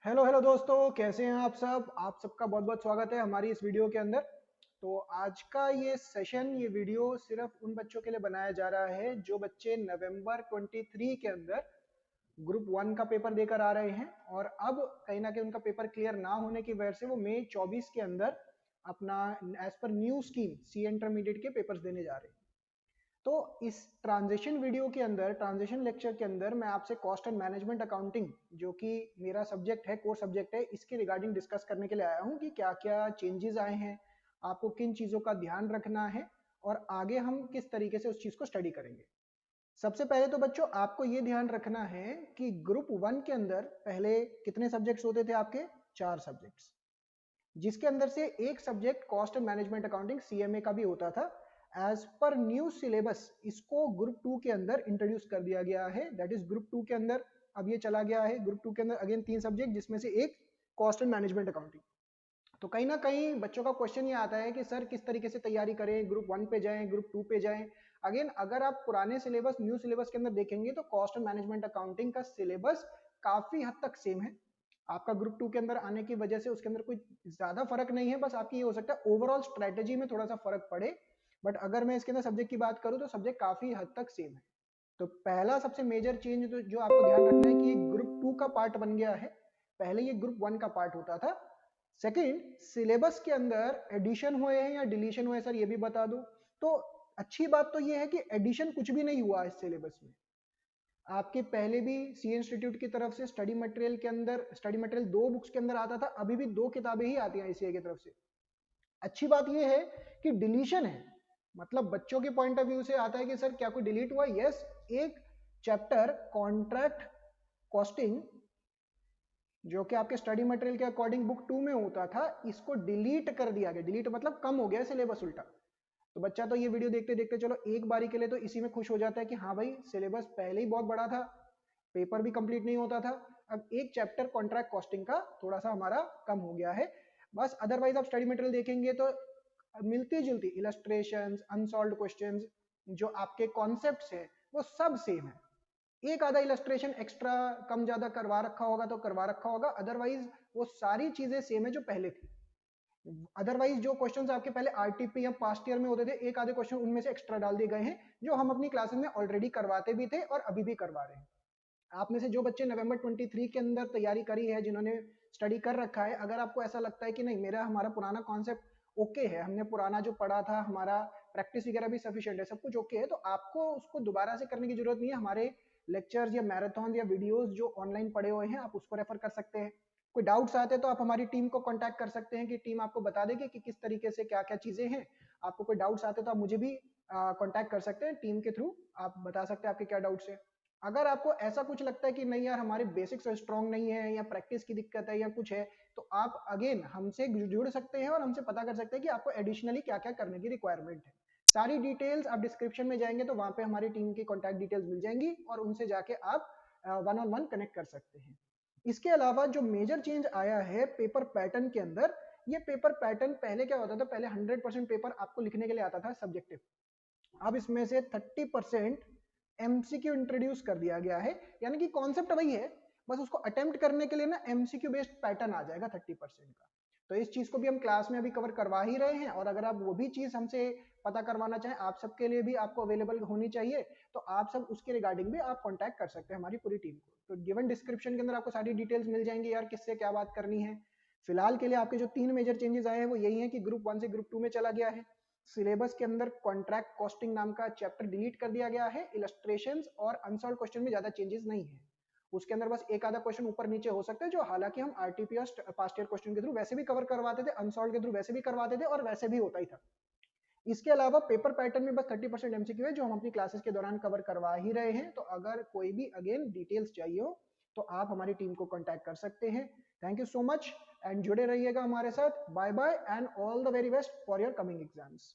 Hello hello दोस्तों, कैसे हैं आप सब। आप सबका बहुत बहुत स्वागत है हमारी इस वीडियो के अंदर। तो आज का ये सेशन, ये वीडियो सिर्फ उन बच्चों के लिए बनाया जा रहा है जो बच्चे नवंबर 23 के अंदर ग्रुप 1 का पेपर देकर आ रहे हैं और अब कहीं ना कहीं उनका पेपर क्लियर ना होने की वजह से वो मई 24 के अंदर अपना एज पर न्यू स्कीम सी इंटरमीडिएट के पेपर्स देने जा रहे हैं। तो इस ट्रांजिशन वीडियो के अंदर, ट्रांजिशन लेक्चर के अंदर मैं आपसे कॉस्ट एंड मैनेजमेंट अकाउंटिंग, जो कि मेरा सब्जेक्ट है, कोर सब्जेक्ट है, इसके रिगार्डिंग डिस्कस करने के लिए आया हूँ कि क्या क्या चेंजेस आए हैं, आपको किन चीज़ों का ध्यान रखना है और आगे हम किस तरीके से उस चीज़ को स्टडी करेंगे। सबसे पहले तो बच्चों आपको ये ध्यान रखना है कि ग्रुप 1 के अंदर पहले कितने सब्जेक्ट्स होते थे आपके? 4 सब्जेक्ट्स, जिसके अंदर से एक subject cost and management accounting CMA का भी होता था। एज पर न्यू सिलेबस इसको ग्रुप 2 के अंदर इंट्रोड्यूस कर दिया गया है, दैट इज ग्रुप 2 के अंदर अब ये चला गया है। ग्रुप 2 के अंदर अगेन 3 सब्जेक्ट, जिसमें से एक कॉस्ट एंड मैनेजमेंट अकाउंटिंग। तो कहीं ना कहीं बच्चों का क्वेश्चन ये आता है कि सर किस तरीके से तैयारी करें, ग्रुप 1 पे जाएं, ग्रुप 2 पे जाएं। अगेन अगर आप पुराने सिलेबस न्यू सिलेबस के अंदर देखेंगे तो कॉस्ट एंड मैनेजमेंट अकाउंटिंग का सिलेबस काफी हद तक सेम है। आपका ग्रुप 2 के अंदर आने की वजह से उसके अंदर कोई ज्यादा फर्क नहीं है, बस आपकी ये हो सकता है ओवरऑल स्ट्रेटेजी में थोड़ा सा फर्क पड़े। बट अगर मैं इसके अंदर सब्जेक्ट की बात करूं तो सब्जेक्ट काफी हद तक सेम है। तो पहला सबसे मेजर चेंज तो जो आपको ध्यान रखना है कि ये ग्रुप 2 का पार्ट बन गया है, पहले ये ग्रुप 1 का पार्ट होता था। सेकंड, सिलेबस के अंदर एडिशन हुए हैं या डिलीशन हुए हैं सर, ये भी बता दो। तो अच्छी बात तो ये है कि एडिशन कुछ भी नहीं हुआ इस सिलेबस में। आपके पहले भी सी इंस्टीट्यूट की तरफ से स्टडी मटेरियल के अंदर, स्टडी मटेरियल 2 बुक्स के अंदर आता था, अभी भी 2 किताबें ही आती हैं आईसीए की तरफ से। अच्छी बात यह है कि डिलीशन है, मतलब बच्चों के पॉइंट ऑफ व्यू से आता है कि सर क्या कोई डिलीट हुआ? यस, एक चैप्टर कॉन्ट्रैक्ट कॉस्टिंग जो कि आपके स्टडी मटेरियल के अकॉर्डिंग बुक 2 में होता था, इसको डिलीट कर दिया गया। डिलीट मतलब कम हो गया सिलेबस उल्टा। तो बच्चा तो ये वीडियो देखते देखते चलो एक बारी के लिए तो इसी में खुश हो जाता है कि हाँ भाई सिलेबस पहले ही बहुत बड़ा था, पेपर भी कंप्लीट नहीं होता था, अब एक चैप्टर कॉन्ट्रैक्ट कॉस्टिंग का थोड़ा सा हमारा कम हो गया है। बस अदरवाइज आप स्टडी मटेरियल देखेंगे तो मिलती जुलती इलस्ट्रेशंस, अनसॉल्व्ड क्वेश्चंस, जो आपके कॉन्सेप्ट्स हैं वो सब सेम है। एक आधा इलस्ट्रेशन एक्स्ट्रा कम ज्यादा करवा रखा होगा तो करवा रखा होगा, अदरवाइज वो सारी चीजें सेम है जो पहले थी। अदरवाइज जो क्वेश्चंस आपके पहले आरटीपी या पास्ट ईयर में होते थे, एक आधे क्वेश्चन उनमें से एक्स्ट्रा डाल दिए गए हैं, जो हम अपनी क्लासेस में ऑलरेडी करवाते भी थे और अभी भी करवा रहे हैं। आप में से जो बच्चे नवंबर 23 के अंदर तैयारी करी है, जिन्होंने स्टडी कर रखा है, अगर आपको ऐसा लगता है कि नहीं मेरा हमारा पुराना कॉन्सेप्ट ओके है, हमने पुराना जो पढ़ा था, हमारा प्रैक्टिस वगैरह भी सफिशिएंट है, सब कुछ ओके है, तो आपको उसको दोबारा से करने की जरूरत नहीं है। हमारे लेक्चर्स या मैराथन या वीडियोस जो ऑनलाइन पड़े हुए हैं, आप उसको रेफर कर सकते हैं। कोई डाउट्स आते हैं तो आप हमारी टीम को कांटेक्ट कर सकते हैं कि टीम आपको बता देगी कि किस तरीके से क्या क्या चीजें हैं। आपको कोई डाउट्स आते हैं तो आप मुझे भी कांटेक्ट कर सकते हैं, टीम के थ्रू आप बता सकते हैं आपके क्या डाउट्स है। अगर आपको ऐसा कुछ लगता है कि नहीं यार हमारे बेसिक्स स्ट्रांग नहीं है या प्रैक्टिस की दिक्कत है या कुछ है, तो आप अगेन हमसे जुड़ सकते हैं और हमसे पता कर सकते हैं कि आपको एडिशनली क्या क्या करने की रिक्वायरमेंट है। सारी डिटेल्स आप डिस्क्रिप्शन में जाएंगे तो वहां पे हमारी टीम की कॉन्टैक्ट डिटेल्स मिल जाएंगी और उनसे जाके आप वन ऑन वन कनेक्ट कर सकते हैं। इसके अलावा जो मेजर चेंज आया है पेपर पैटर्न के अंदर, ये पेपर पैटर्न पहले क्या होता था, पहले 100% पेपर आपको लिखने के लिए आता था सब्जेक्टिव, अब इसमें से 30% एमसीक्यू इंट्रोड्यूस कर दिया गया है। यानी कि कॉन्सेप्ट वही है, बस उसको अटेम्प्ट करने के लिए ना एमसीक्यू बेस्ड पैटर्न आ जाएगा 30% का। तो इस चीज को भी हम क्लास में अभी कवर करवा ही रहे हैं, और अगर आप वो भी चीज हमसे पता करवाना चाहें, आप सबके लिए भी आपको अवेलेबल होनी चाहिए, तो आप सब उसके रिगार्डिंग भी आप कांटेक्ट कर सकते हैं हमारी पूरी टीम को। तो गिवन डिस्क्रिप्शन के अंदर आपको सारी डिटेल्स मिल जाएंगी यार किससे क्या बात करनी है। फिलहाल के लिए आपके जो 3 मेजर चेंजेस आए हैं वो यही है कि ग्रुप 1 से ग्रुप 2 में चला गया है, सिलेबस के अंदर कॉन्ट्रैक्ट कॉस्टिंग नाम का चैप्टर डिलीट कर दिया गया है, इलस्ट्रेशंस और अनसॉल्व्ड क्वेश्चन में ज्यादा चेंजेस नहीं है, उसके अंदर बस एक आधा क्वेश्चन ऊपर नीचे हो सकता है, जो हालांकि हम आरटीपी और पास्ट ईयर क्वेश्चन के थ्रू वैसे भी कवर करवाते थे, अनसॉल्व्ड के थ्रू वैसे भी करवाते थे और वैसे भी होता ही था। इसके अलावा पेपर पैटर्न में बस 30% एमसीक्यू है, जो हम अपनी क्लासेस के दौरान कवर करवा ही रहे हैं। तो अगर कोई भी अगेन डिटेल्स चाहिए हो तो आप हमारी टीम को कांटेक्ट कर सकते हैं। Thank you so much and जुड़े रहिएगा हमारे साथ। Bye bye and all the very best for your coming exams.